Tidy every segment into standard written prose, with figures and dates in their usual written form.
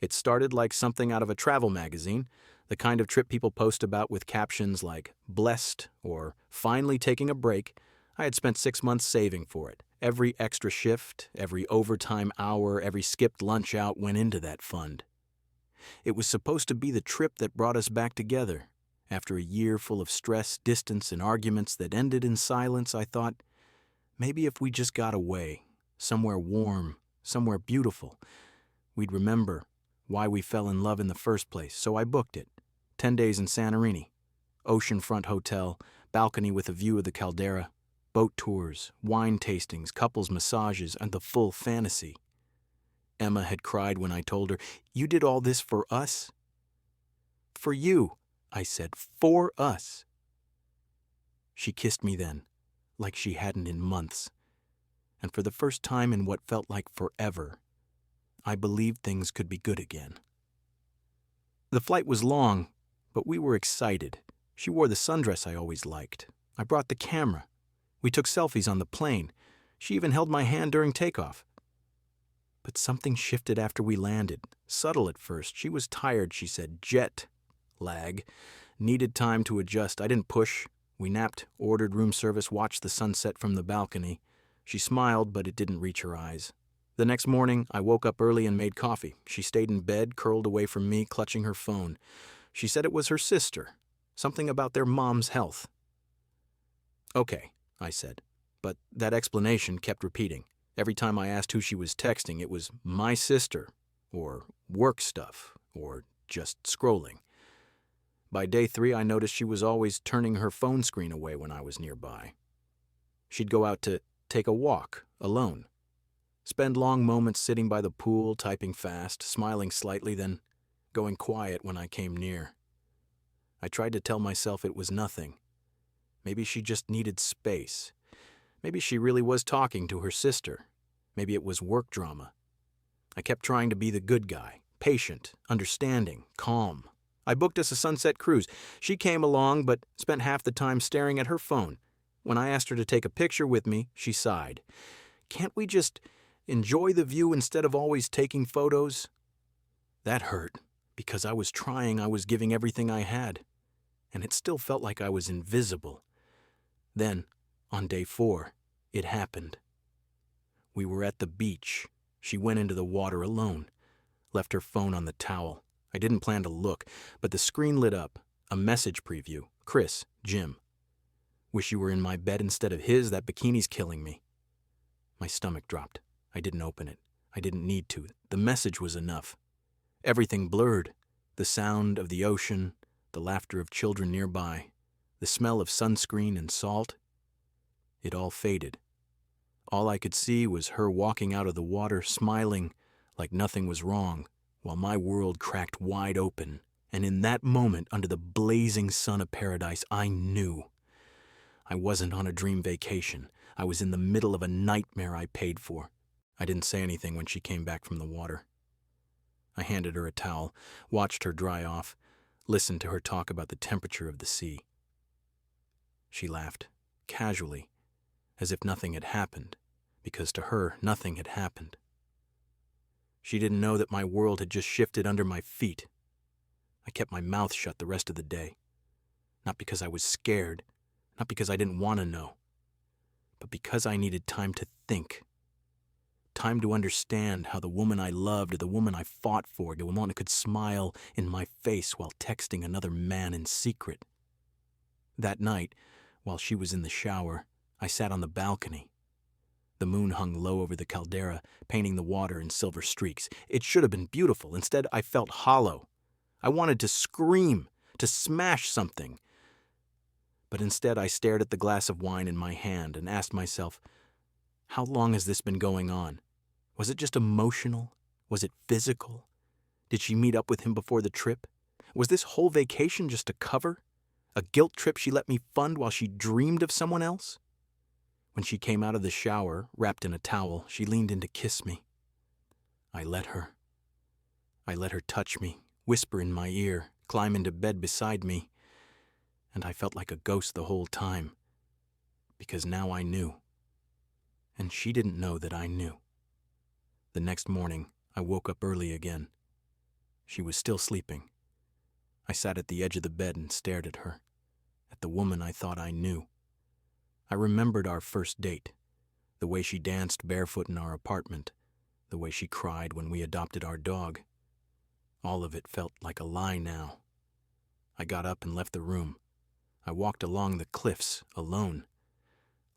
It started like something out of a travel magazine, the kind of trip people post about with captions like blessed or finally taking a break. I had spent 6 months saving for it. Every extra shift, every overtime hour, every skipped lunch out went into that fund. It was supposed to be the trip that brought us back together. After a year full of stress, distance, and arguments that ended in silence, I thought, maybe if we just got away, somewhere warm, somewhere beautiful, we'd remember why we fell in love in the first place. So I booked it. 10 days in Santorini. Oceanfront hotel, balcony with a view of the caldera, boat tours, wine tastings, couples massages, and the full fantasy. Emma had cried when I told her, "You did all this for us?" "For you," I said, "for us." She kissed me then, like she hadn't in months, and for the first time in what felt like forever, I believed things could be good again. The flight was long, but we were excited. She wore the sundress I always liked. I brought the camera. We took selfies on the plane. She even held my hand during takeoff. But something shifted after we landed. Subtle at first. She was tired, she said. Jet lag. Needed time to adjust. I didn't push. We napped, ordered room service, watched the sunset from the balcony. She smiled, but it didn't reach her eyes. The next morning, I woke up early and made coffee. She stayed in bed, curled away from me, clutching her phone. She said it was her sister. Something about their mom's health. "Okay," I said, but that explanation kept repeating. Every time I asked who she was texting, it was my sister, or work stuff, or just scrolling. By day 3, I noticed she was always turning her phone screen away when I was nearby. She'd go out to take a walk, alone. Spend long moments sitting by the pool, typing fast, smiling slightly, then going quiet when I came near. I tried to tell myself it was nothing. Maybe she just needed space. Maybe she really was talking to her sister. Maybe it was work drama. I kept trying to be the good guy, patient, understanding, calm. I booked us a sunset cruise. She came along, but spent half the time staring at her phone. When I asked her to take a picture with me, she sighed. "Can't we just enjoy the view instead of always taking photos?" That hurt, because I was trying, I was giving everything I had, and it still felt like I was invisible. Then, on day 4, it happened. We were at the beach. She went into the water alone, left her phone on the towel. I didn't plan to look, but the screen lit up, a message preview. "Chris, Jim. Wish you were in my bed instead of his. That bikini's killing me." My stomach dropped. I didn't open it. I didn't need to. The message was enough. Everything blurred. The sound of the ocean, the laughter of children nearby, the smell of sunscreen and salt. It all faded. All I could see was her walking out of the water, smiling like nothing was wrong, while my world cracked wide open. And in that moment, under the blazing sun of paradise, I knew. I wasn't on a dream vacation. I was in the middle of a nightmare I paid for. I didn't say anything when she came back from the water. I handed her a towel, watched her dry off, listened to her talk about the temperature of the sea. She laughed, casually, as if nothing had happened, because to her, nothing had happened. She didn't know that my world had just shifted under my feet. I kept my mouth shut the rest of the day. Not because I was scared, not because I didn't want to know, but because I needed time to think. Time to understand how the woman I loved, the woman I fought for, the woman who could smile in my face while texting another man in secret. That night, while she was in the shower, I sat on the balcony. The moon hung low over the caldera, painting the water in silver streaks. It should have been beautiful. Instead, I felt hollow. I wanted to scream, to smash something. But instead, I stared at the glass of wine in my hand and asked myself, how long has this been going on? Was it just emotional? Was it physical? Did she meet up with him before the trip? Was this whole vacation just a cover? A guilt trip she let me fund while she dreamed of someone else? When she came out of the shower, wrapped in a towel, she leaned in to kiss me. I let her. I let her touch me, whisper in my ear, climb into bed beside me. And I felt like a ghost the whole time, because now I knew. And she didn't know that I knew. The next morning, I woke up early again. She was still sleeping. I sat at the edge of the bed and stared at her, at the woman I thought I knew. I remembered our first date, the way she danced barefoot in our apartment, the way she cried when we adopted our dog. All of it felt like a lie now. I got up and left the room. I walked along the cliffs, alone.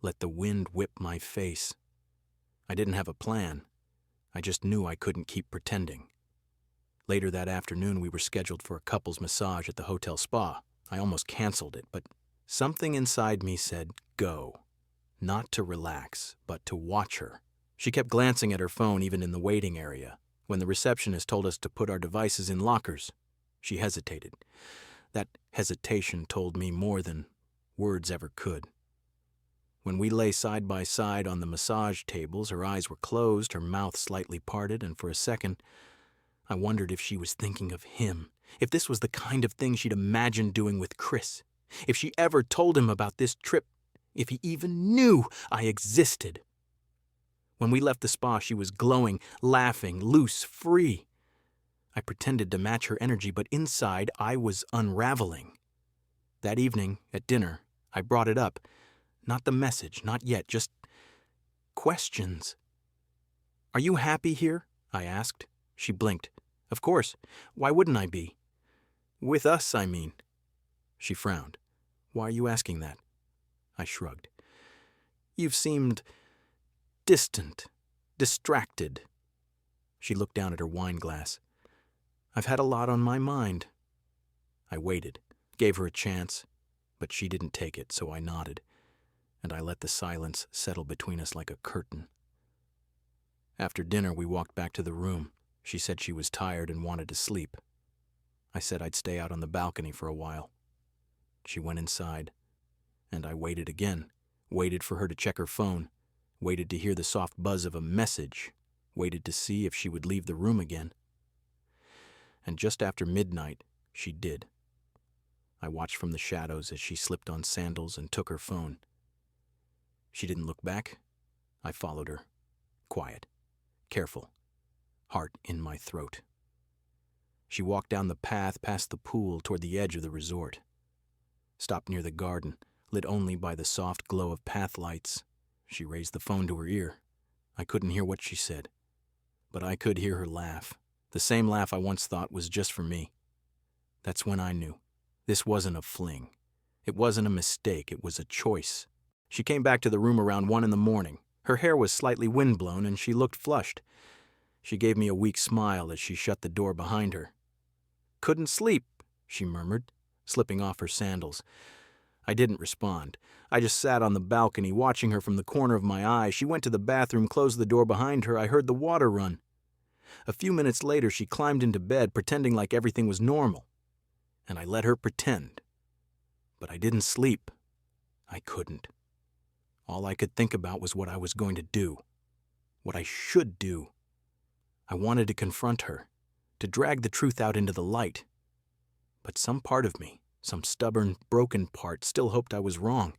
Let the wind whip my face. I didn't have a plan. I just knew I couldn't keep pretending. Later that afternoon, we were scheduled for a couple's massage at the hotel spa. I almost canceled it, but something inside me said, go. Not to relax, but to watch her. She kept glancing at her phone even in the waiting area. When the receptionist told us to put our devices in lockers, she hesitated. That hesitation told me more than words ever could. When we lay side by side on the massage tables, her eyes were closed, her mouth slightly parted, and for a second, I wondered if she was thinking of him, if this was the kind of thing she'd imagined doing with Chris, if she ever told him about this trip, if he even knew I existed. When we left the spa, she was glowing, laughing, loose, free. I pretended to match her energy, but inside I was unraveling. That evening, at dinner, I brought it up. Not the message, not yet, just questions. Are you happy here? I asked. She blinked. Of course. Why wouldn't I be? With us, I mean. She frowned. Why are you asking that? I shrugged. You've seemed distant, distracted. She looked down at her wine glass. I've had a lot on my mind. I waited, gave her a chance, but she didn't take it, so I nodded, and I let the silence settle between us like a curtain. After dinner, we walked back to the room. She said she was tired and wanted to sleep. I said I'd stay out on the balcony for a while. She went inside, and I waited again, waited for her to check her phone, waited to hear the soft buzz of a message, waited to see if she would leave the room again. And just after midnight, she did. I watched from the shadows as she slipped on sandals and took her phone. She didn't look back. I followed her, quiet, careful, heart in my throat. She walked down the path past the pool toward the edge of the resort. Stopped near the garden, lit only by the soft glow of path lights. She raised the phone to her ear. I couldn't hear what she said, but I could hear her laugh, the same laugh I once thought was just for me. That's when I knew. This wasn't a fling. It wasn't a mistake. It was a choice. She came back to the room around 1 a.m. Her hair was slightly windblown, and she looked flushed. She gave me a weak smile as she shut the door behind her. Couldn't sleep, she murmured, slipping off her sandals. I didn't respond. I just sat on the balcony, watching her from the corner of my eye. She went to the bathroom, closed the door behind her. I heard the water run. A few minutes later, she climbed into bed, pretending like everything was normal. And I let her pretend. But I didn't sleep. I couldn't. All I could think about was what I was going to do. What I should do. I wanted to confront her, to drag the truth out into the light. But some part of me, some stubborn, broken part, still hoped I was wrong,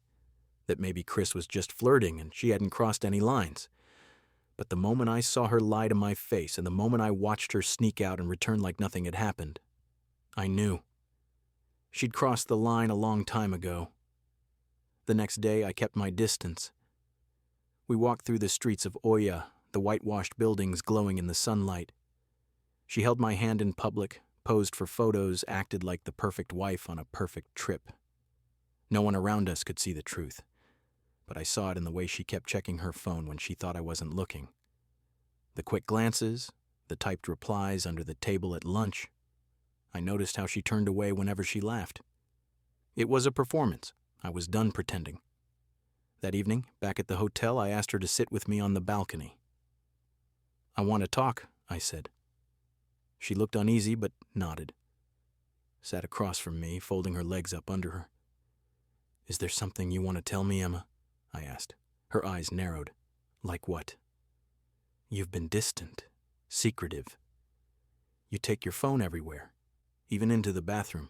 that maybe Chris was just flirting and she hadn't crossed any lines. But the moment I saw her lie to my face and the moment I watched her sneak out and return like nothing had happened, I knew. She'd crossed the line a long time ago. The next day, I kept my distance. We walked through the streets of Oya, the whitewashed buildings glowing in the sunlight. She held my hand in public, posed for photos, acted like the perfect wife on a perfect trip. No one around us could see the truth, but I saw it in the way she kept checking her phone when she thought I wasn't looking. The quick glances, the typed replies under the table at lunch. I noticed how she turned away whenever she laughed. It was a performance. I was done pretending. That evening, back at the hotel, I asked her to sit with me on the balcony. I want to talk, I said. She looked uneasy, but nodded. Sat across from me, folding her legs up under her. Is there something you want to tell me, Emma? I asked. Her eyes narrowed. Like what? You've been distant, secretive. You take your phone everywhere, even into the bathroom.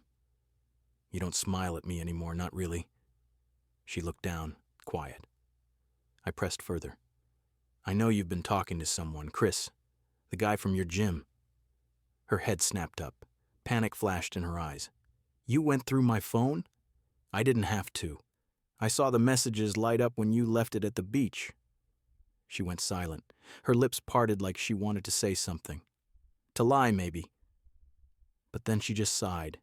You don't smile at me anymore, not really. She looked down, quiet. I pressed further. I know you've been talking to someone, Chris, the guy from your gym. Her head snapped up. Panic flashed in her eyes. You went through my phone? I didn't have to. I saw the messages light up when you left it at the beach. She went silent. Her lips parted like she wanted to say something. To lie, maybe. But then she just sighed.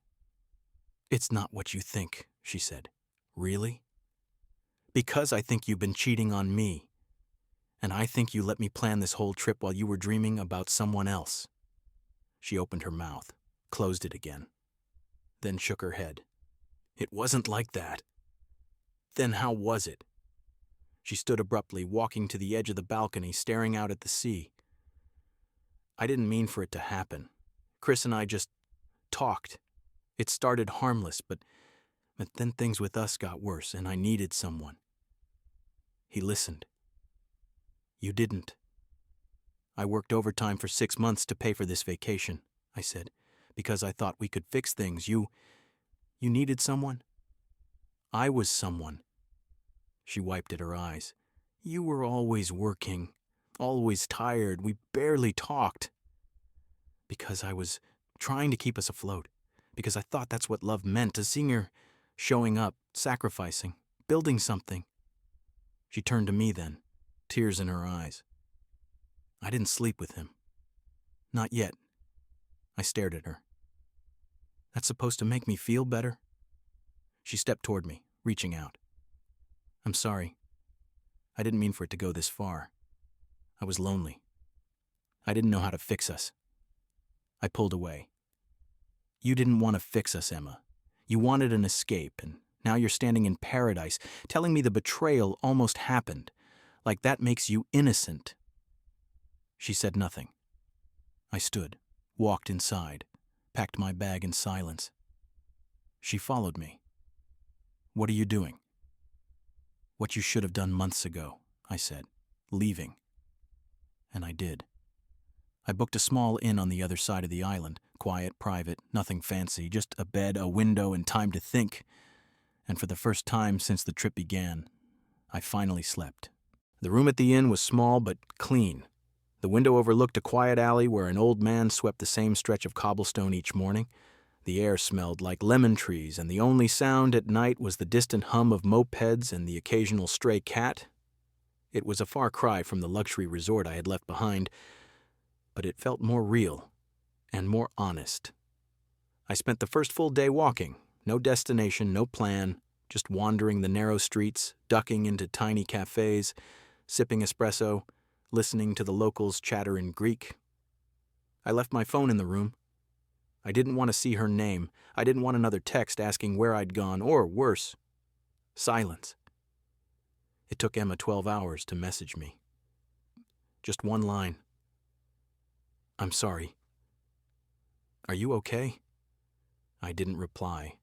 It's not what you think, she said. Really? Because I think you've been cheating on me. And I think you let me plan this whole trip while you were dreaming about someone else. She opened her mouth, closed it again, then shook her head. It wasn't like that. Then how was it? She stood abruptly, walking to the edge of the balcony, staring out at the sea. I didn't mean for it to happen. Chris and I just talked. It started harmless, but then things with us got worse, and I needed someone. He listened. You didn't. I worked overtime for 6 months to pay for this vacation, I said, because I thought we could fix things. You needed someone? I was someone. She wiped at her eyes. You were always working, always tired. We barely talked. Because I was trying to keep us afloat. Because I thought that's what love meant, a singer showing up, sacrificing, building something. She turned to me then, tears in her eyes. I didn't sleep with him. Not yet. I stared at her. That's supposed to make me feel better? She stepped toward me, reaching out. I'm sorry. I didn't mean for it to go this far. I was lonely. I didn't know how to fix us. I pulled away. You didn't want to fix us, Emma. You wanted an escape, and now you're standing in paradise, telling me the betrayal almost happened, like that makes you innocent. She said nothing. I stood, walked inside, packed my bag in silence. She followed me. What are you doing? What you should have done months ago, I said, leaving. And I did. I booked a small inn on the other side of the island, quiet, private, nothing fancy, just a bed, a window, and time to think. And for the first time since the trip began, I finally slept. The room at the inn was small but clean. The window overlooked a quiet alley where an old man swept the same stretch of cobblestone each morning. The air smelled like lemon trees, and the only sound at night was the distant hum of mopeds and the occasional stray cat. It was a far cry from the luxury resort I had left behind, but it felt more real and more honest. I spent the first full day walking, no destination, no plan, just wandering the narrow streets, ducking into tiny cafes, sipping espresso, listening to the locals chatter in Greek. I left my phone in the room. I didn't want to see her name. I didn't want another text asking where I'd gone, or worse, silence. It took Emma 12 hours to message me. Just one line. I'm sorry. Are you okay? I didn't reply.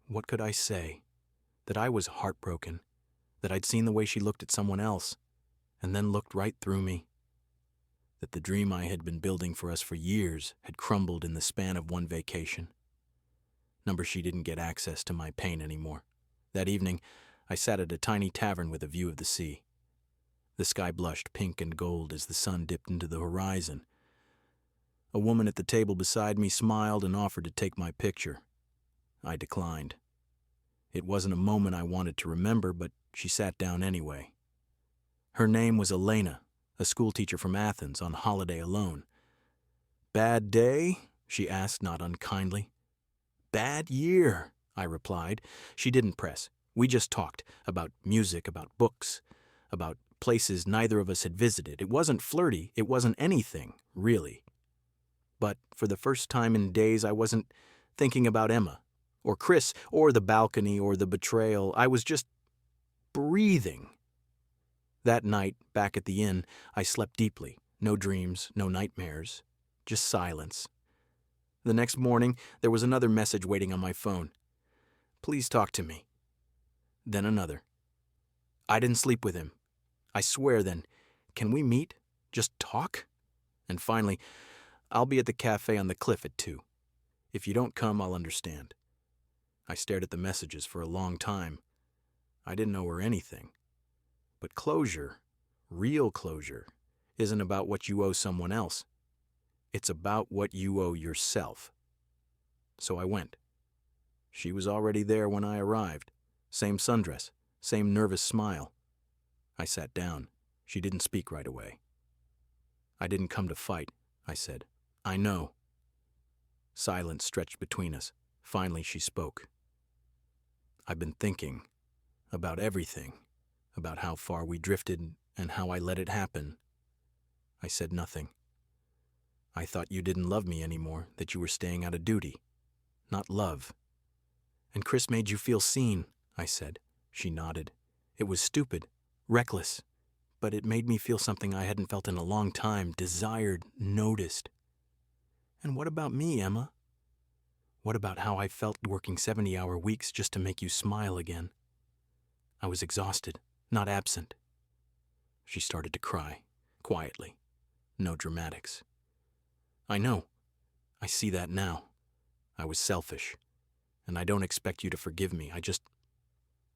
What could I say? That I was heartbroken, that I'd seen the way she looked at someone else, and then looked right through me. That the dream I had been building for us for years had crumbled in the span of one vacation. She didn't get access to my pain anymore. That evening, I sat at a tiny tavern with a view of the sea. The sky blushed pink and gold as the sun dipped into the horizon. A woman at the table beside me smiled and offered to take my picture. I declined. It wasn't a moment I wanted to remember, but she sat down anyway. Her name was Elena, a schoolteacher from Athens on holiday alone. Bad day? She asked, not unkindly. Bad year, I replied. She didn't press. We just talked about music, about books, about places neither of us had visited. It wasn't flirty. It wasn't anything, really. But for the first time in days, I wasn't thinking about Emma, or Chris, or the balcony, or the betrayal. I was just breathing. That night, back at the inn, I slept deeply. No dreams, no nightmares, just silence. The next morning, there was another message waiting on my phone. Please talk to me. Then another. I didn't sleep with him. I swear then, can we meet? Just talk? And finally, I'll be at the cafe on the cliff at 2. If you don't come, I'll understand. I stared at the messages for a long time. I didn't owe her anything. But closure, real closure, isn't about what you owe someone else. It's about what you owe yourself. So I went. She was already there when I arrived. Same sundress, same nervous smile. I sat down. She didn't speak right away. I didn't come to fight, I said. I know. Silence stretched between us. Finally, she spoke. I've been thinking about everything, about how far we drifted and how I let it happen. I said nothing. I thought you didn't love me anymore, that you were staying out of duty, not love. And Chris made you feel seen, I said. She nodded. It was stupid, reckless, but it made me feel something I hadn't felt in a long time, desired, noticed. And what about me, Emma? What about how I felt working 70-hour weeks just to make you smile again? I was exhausted, not absent. She started to cry, quietly. No dramatics. I know. I see that now. I was selfish. And I don't expect you to forgive me.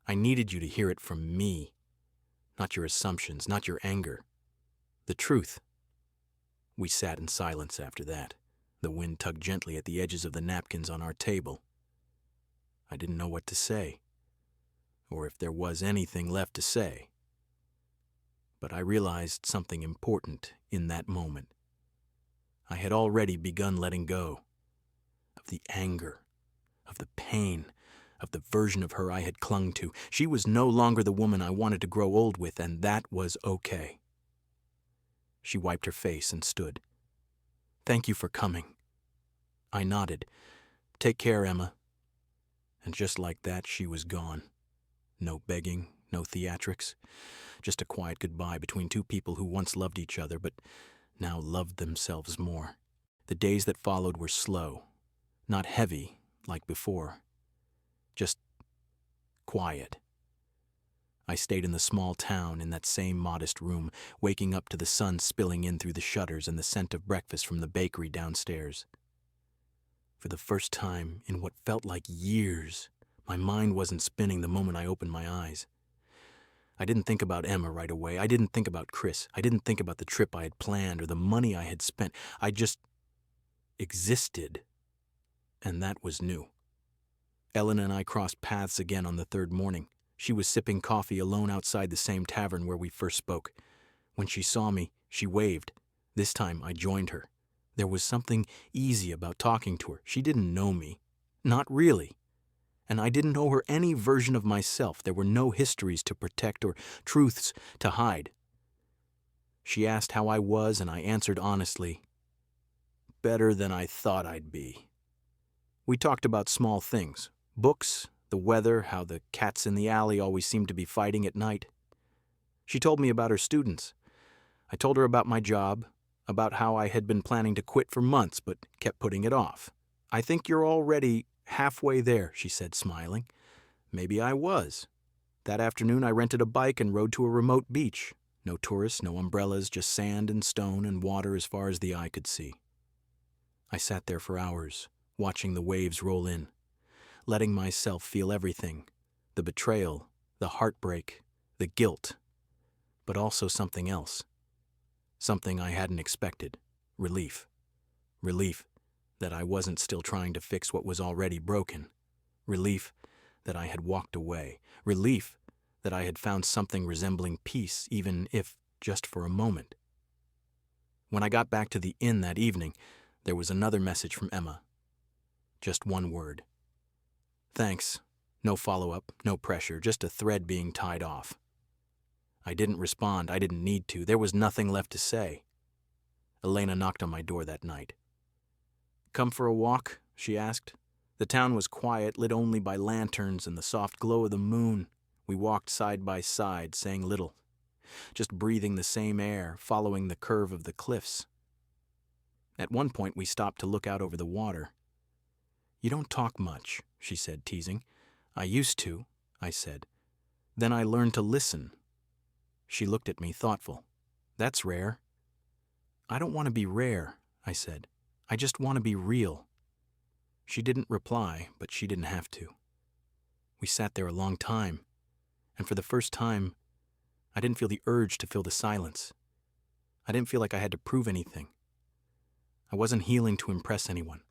I needed you to hear it from me. Not your assumptions, not your anger. The truth. We sat in silence after that. The wind tugged gently at the edges of the napkins on our table. I didn't know what to say, or if there was anything left to say. But I realized something important in that moment. I had already begun letting go of the anger, of the pain, of the version of her I had clung to. She was no longer the woman I wanted to grow old with, and that was okay. She wiped her face and stood. Thank you for coming. I nodded. Take care, Emma. And just like that, she was gone. No begging, no theatrics. Just a quiet goodbye between two people who once loved each other, but now loved themselves more. The days that followed were slow, not heavy like before. Just quiet. I stayed in the small town in that same modest room, waking up to the sun spilling in through the shutters and the scent of breakfast from the bakery downstairs. For the first time in what felt like years, my mind wasn't spinning the moment I opened my eyes. I didn't think about Emma right away. I didn't think about Chris. I didn't think about the trip I had planned or the money I had spent. I just existed, and that was new. Ellen and I crossed paths again on the third morning. She was sipping coffee alone outside the same tavern where we first spoke. When she saw me, she waved. This time I joined her. There was something easy about talking to her. She didn't know me. Not really. And I didn't owe her any version of myself. There were no histories to protect or truths to hide. She asked how I was, and I answered honestly, better than I thought I'd be. We talked about small things, books, the weather, how the cats in the alley always seemed to be fighting at night. She told me about her students. I told her about my job, about how I had been planning to quit for months but kept putting it off. I think you're already halfway there, she said, smiling. Maybe I was. That afternoon I rented a bike and rode to a remote beach. No tourists, no umbrellas, just sand and stone and water as far as the eye could see. I sat there for hours, watching the waves roll in, letting myself feel everything, the betrayal, the heartbreak, the guilt, but also something else. Something I hadn't expected. Relief. Relief that I wasn't still trying to fix what was already broken. Relief that I had walked away. Relief that I had found something resembling peace, even if just for a moment. When I got back to the inn that evening, there was another message from Emma. Just one word. Thanks. No follow-up, no pressure, just a thread being tied off. I didn't respond. I didn't need to. There was nothing left to say. Elena knocked on my door that night. Come for a walk? She asked. The town was quiet, lit only by lanterns and the soft glow of the moon. We walked side by side, saying little, just breathing the same air, following the curve of the cliffs. At one point, we stopped to look out over the water. You don't talk much, she said, teasing. I used to, I said. Then I learned to listen. She looked at me, thoughtful. That's rare. I don't want to be rare, I said. I just want to be real. She didn't reply, but she didn't have to. We sat there a long time, and for the first time, I didn't feel the urge to fill the silence. I didn't feel like I had to prove anything. I wasn't healing to impress anyone.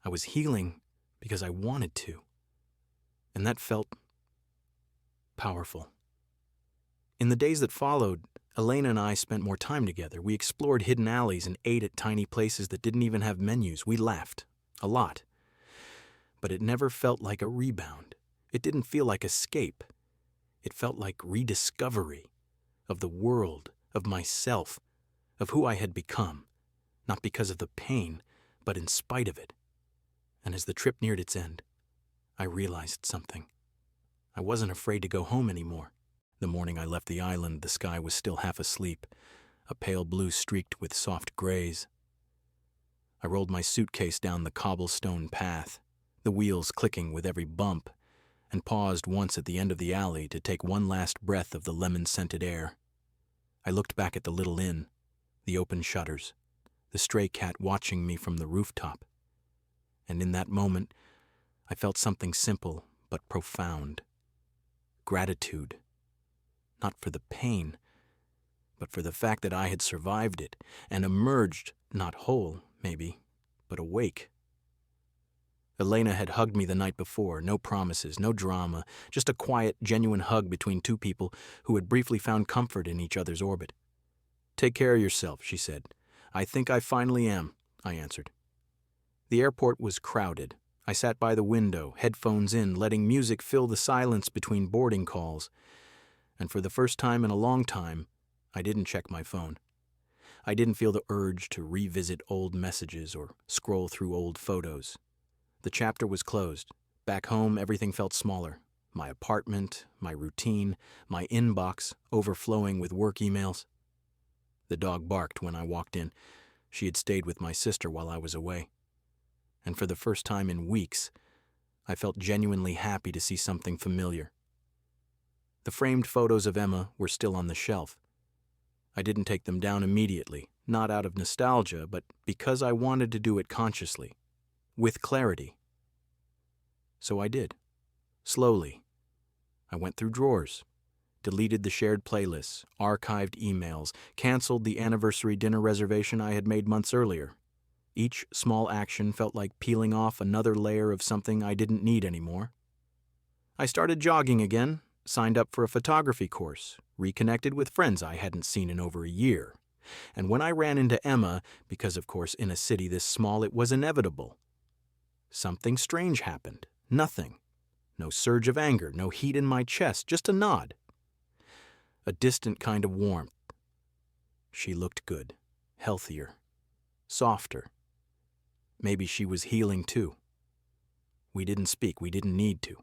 I was healing because I wanted to. And that felt powerful. In the days that followed, Elena and I spent more time together. We explored hidden alleys and ate at tiny places that didn't even have menus. We laughed. A lot. But it never felt like a rebound. It didn't feel like escape. It felt like rediscovery of the world, of myself, of who I had become, not because of the pain, but in spite of it. And as the trip neared its end, I realized something. I wasn't afraid to go home anymore. The morning I left the island, the sky was still half asleep, a pale blue streaked with soft grays. I rolled my suitcase down the cobblestone path, the wheels clicking with every bump, and paused once at the end of the alley to take one last breath of the lemon-scented air. I looked back at the little inn, the open shutters, the stray cat watching me from the rooftop. And in that moment, I felt something simple but profound. Gratitude. Not for the pain, but for the fact that I had survived it and emerged, not whole, maybe, but awake. Elena had hugged me the night before, no promises, no drama, just a quiet, genuine hug between two people who had briefly found comfort in each other's orbit. "Take care of yourself," she said. "I think I finally am," I answered. The airport was crowded. I sat by the window, headphones in, letting music fill the silence between boarding calls. And for the first time in a long time, I didn't check my phone. I didn't feel the urge to revisit old messages or scroll through old photos. The chapter was closed. Back home, everything felt smaller. My apartment, my routine, my inbox overflowing with work emails. The dog barked when I walked in. She had stayed with my sister while I was away. And for the first time in weeks, I felt genuinely happy to see something familiar. The framed photos of Emma were still on the shelf. I didn't take them down immediately, not out of nostalgia, but because I wanted to do it consciously, with clarity. So I did. Slowly. I went through drawers, deleted the shared playlists, archived emails, canceled the anniversary dinner reservation I had made months earlier. Each small action felt like peeling off another layer of something I didn't need anymore. I started jogging again, signed up for a photography course, reconnected with friends I hadn't seen in over a year. And when I ran into Emma, because of course in a city this small it was inevitable, something strange happened. Nothing. No surge of anger, no heat in my chest, just a nod. A distant kind of warmth. She looked good, healthier, softer. Maybe she was healing too. We didn't speak, we didn't need to.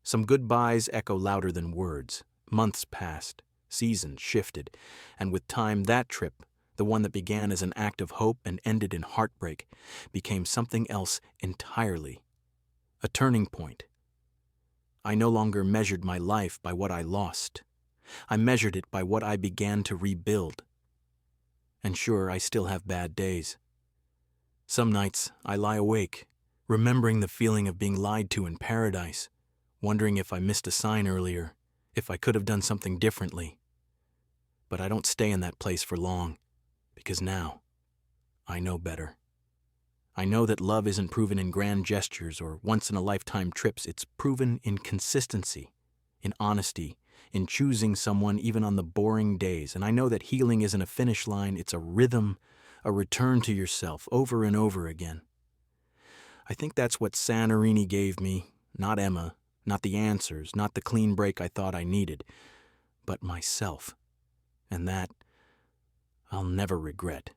Some goodbyes echo louder than words. Months passed, seasons shifted, and with time that trip, the one that began as an act of hope and ended in heartbreak, became something else entirely. A turning point. I no longer measured my life by what I lost. I measured it by what I began to rebuild. And sure, I still have bad days. Some nights I lie awake, remembering the feeling of being lied to in paradise, wondering if I missed a sign earlier, if I could have done something differently. But I don't stay in that place for long, because now I know better. I know that love isn't proven in grand gestures or once-in-a-lifetime trips. It's proven in consistency, in honesty, in choosing someone even on the boring days. And I know that healing isn't a finish line, it's a rhythm, a return to yourself over and over again. I think that's what Santorini gave me, not Emma, not the answers, not the clean break I thought I needed, but myself. And that I'll never regret.